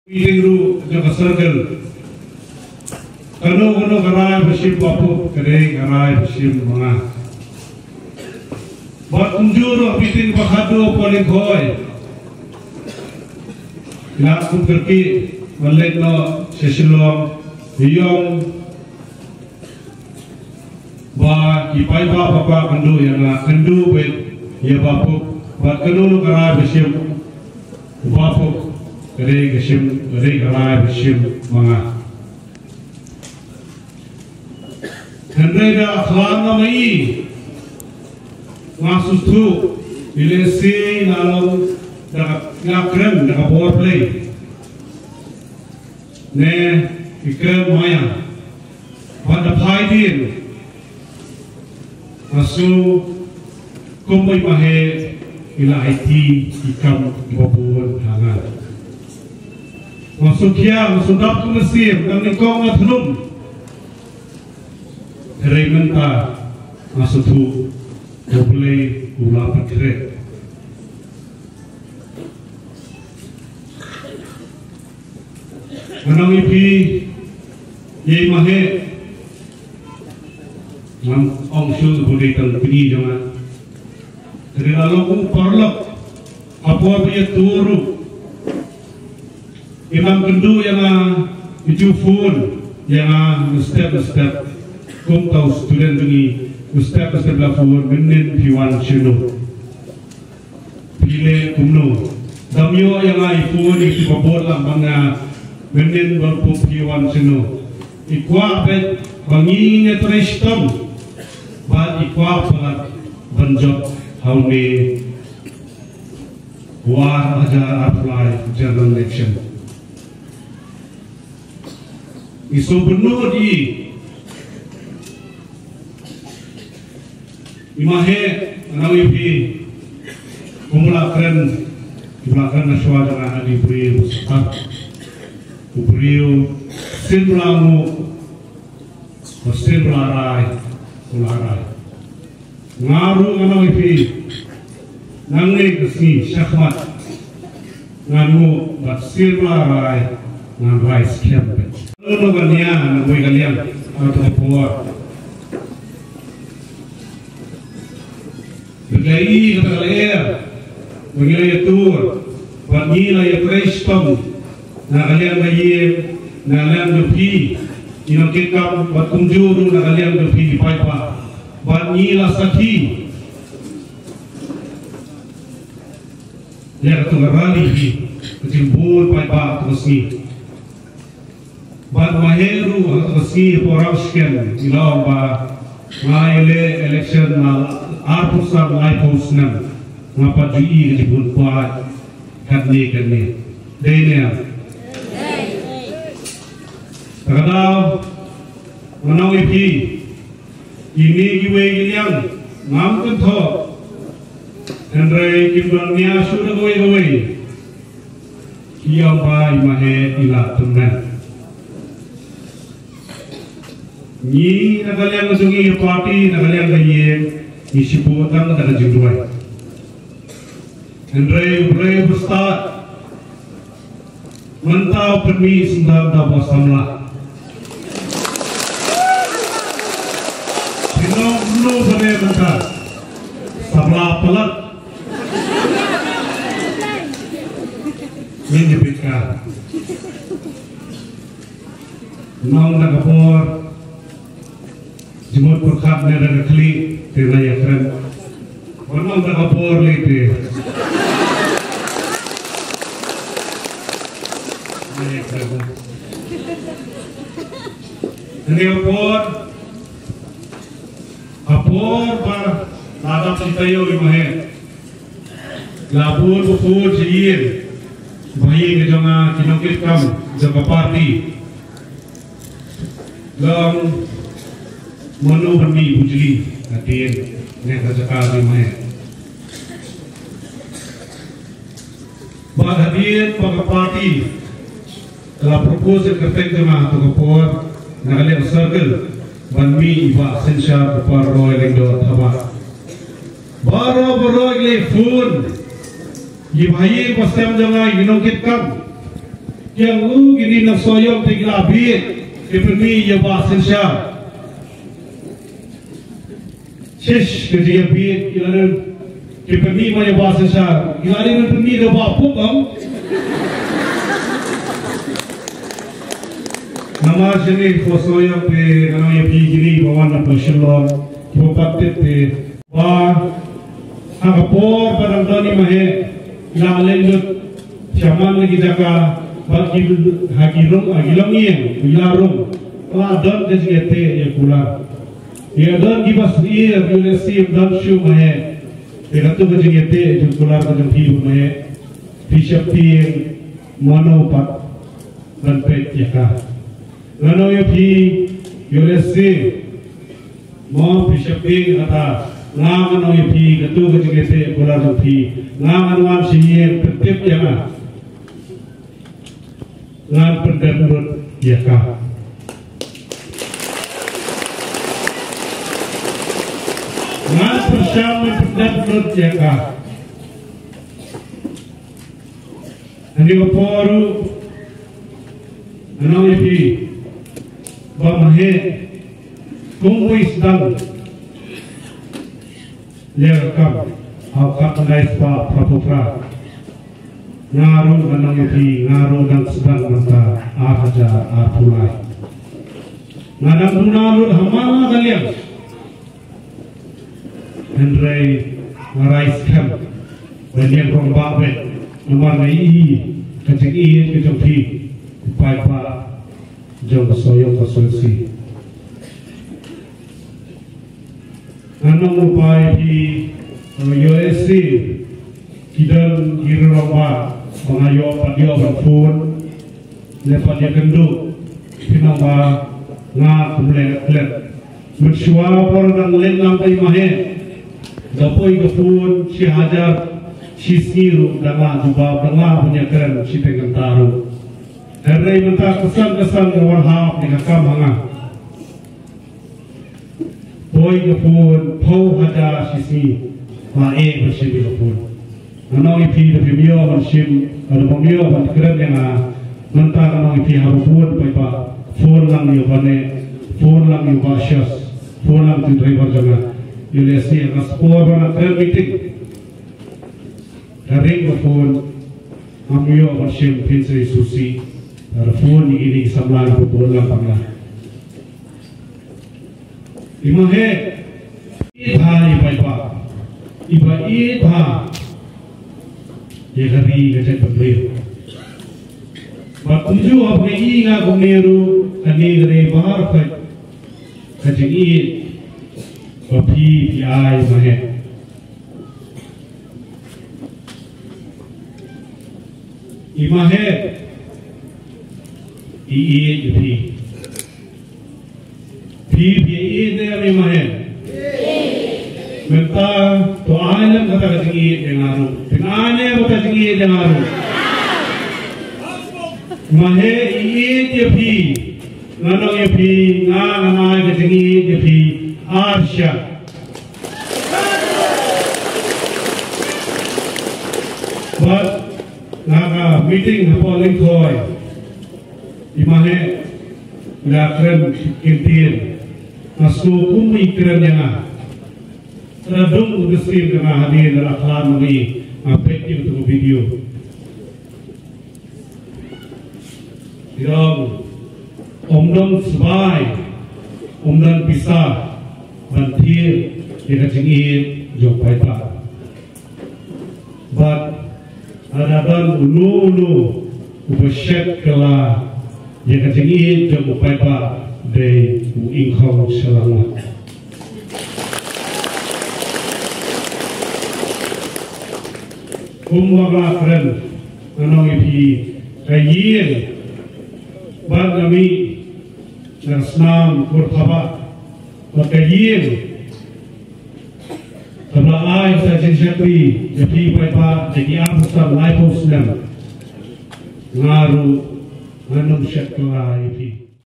Tingru jaga circle. Kanu karai bersim bapu kering karai bersim manga. Buat unjur apiting bakado poling koi. Nak kumperki balik no sesilong hiyong ba ipai ba papa kandu yang nak kandu bet ya bapu buat kanu karai bersim bapu. Kering kesim, kering karai besim manga. Hendai dah akhlak namai, ngasus tu, ilesi nalong dah ngakrem dah bor play. Ne ikrem maya, pada phaidin, asu kumbai mahe ila IT ikam bobor hangat. Masuk kia, masuk dap tu mesir, dan nikong ngat helum. Kerai menta, masuk tu, boleh ulah berkerai. Anang ipi, ye mahe, nam ong syul boleh tang pini jangan. Kerai lalu parlok, apa punya turu. Imam kendu yang itu phone yang step kum tahu student ini step lah phone menin piwan chino pile kumno damyo yang iPhone itu babor lah bangga menin berpu piwan chino ikwa bet bangi netrestom bad ikwa pelat banjot haune war aja apply general election. Isu benuh di imahe anawipi kumulakan naswa dengan adi beriu sekat beriu silbulamu silbularai ngaru anawipi nangai kesni syakmat nganu bat silbularai ngangai skempe. Lalu kalian, nabi kalian atau puak. Berlai kata kalian, berlai tur, berlai ya Kristum, nak kalian bayar, nak kalian berpi, ingat kita buat kunjuru, nak kalian berpi di paipa, berlai lah sakhi. Dia kata ngerali, kecimbur paipa terus ni. Bad maheru atau si porasken ilaw ba ngaile election na arpusan laipos nam ngapajui di bunpa kadni dene tagadaw manaw ipi ini giwe giliang ngam kentho hendrai kimbang niya sudah gawe kiyang ba imahe ila tunan. Ni nakalian masungi parti nakalian kaye isi potang kada judulai. Hendrai berstart mentau permi sendal da basamla. Pino bane mentah samla pelat. Ini pikir. Nong nakapor. Jemut perkap nera kali teraya keren. Orang tak kapor lete. Ini apor par ladap sitayo imahe. Labur bufur siir. Bayi kejonga kinokit kam jaga parti. Lam Manu bermi bujli hadir nek rezeki mai. Bad hadir pada parti telah proposal kertek jemaah tu kapor nagalek circle banmi iba sensya upar roy lengdo thaba. Baro le phone ये भाई पश्चिम जगह इनोकित कम yang lu gini nak soyong tinggal abid dipeni ya bahasan syar shish kerja abid ilaran dipeni maya bahasan syar ilaran dipeni dah bapuk am nama jenis soyong pe nama ya pi gini bawan nak bersyalom bukatit pe wah agapor barang doni mahe ilaran lut Siaman lagi jaga bagi hagilong yang bilarong ladon desgete ya kula ya don gibas ir yulesim don shu mahe peratu desgete ju kula ka jempi mahe bishop ting mono pat dan pet ya ka ngano yo pi yulesim mo bishop ting ata ngano yo pi katu desgete kula jempi ngano wan siye petip ya ka ngan pendapat ya kah ngan bersama pendapat ya kah ani oporu ano ipi bamahe kumwis dal ya kam awak nais pa prapopra ngaron kanang ipi ngaron dan sedang mata aja arpulai ngadang dunalur hamala kalian Henry ngarais kam banyak orang babet nomor nai kecik kecik pi pai pa jom soyo kosolsi anong upai pi yoesi kidan giromba mengayo padio berfun lepas dia kenduk pinamba nga kumle klet mensyua orang len lampai mahe dapoi gafun si hajar si siru danga jubab danga punya keren si pengen taruh hari mentah kesan warhab dengan kamanga poi gafun pau hajar si si mae bersih gafun Anong ipi da pimio mansim ada pimio ban keren yang mentah anong ipi harupun pai pa phone lang yo bane phone lang yo basyas phone lang tu driver jaga yulesi ang spor ban keren meeting daring phone amio mansim pinsai susi ada phone ini samlang phone lang pangla imahe ibhai pai pa ibha ये कभी गजब बदले बात तुझो अपने ईगा गुनेरू अनेगरे बाहर पर कजगी कभी प्याय महे इमाहे ये भी ये दे अभी महे Minta to alam kata kajingi dengaru, dengarnya kata kajingi dengaru. Mahe iye jepi, nganong jepi, nganamai kajingi jepi, arsya. But naga meeting hapolling koi, imahe lakren kintir, nasukum ikren yang Radung udesrim dengan hadir dalam akhlak mari apeti untuk video. Irong omdon sebai, omdon pisah, bantir dengan cingin jauh paita. But ada dan ulu upasyat kala dengan cingin jauh paita dari ingkau selamat. Kumwaga keren, anong ipi kayin, bag kami nasnam kurthaba, kayin, tabla ay sa jinsyakri, ipi paipa, jadi apa laipos nam, ngaru, anong syakla ipi.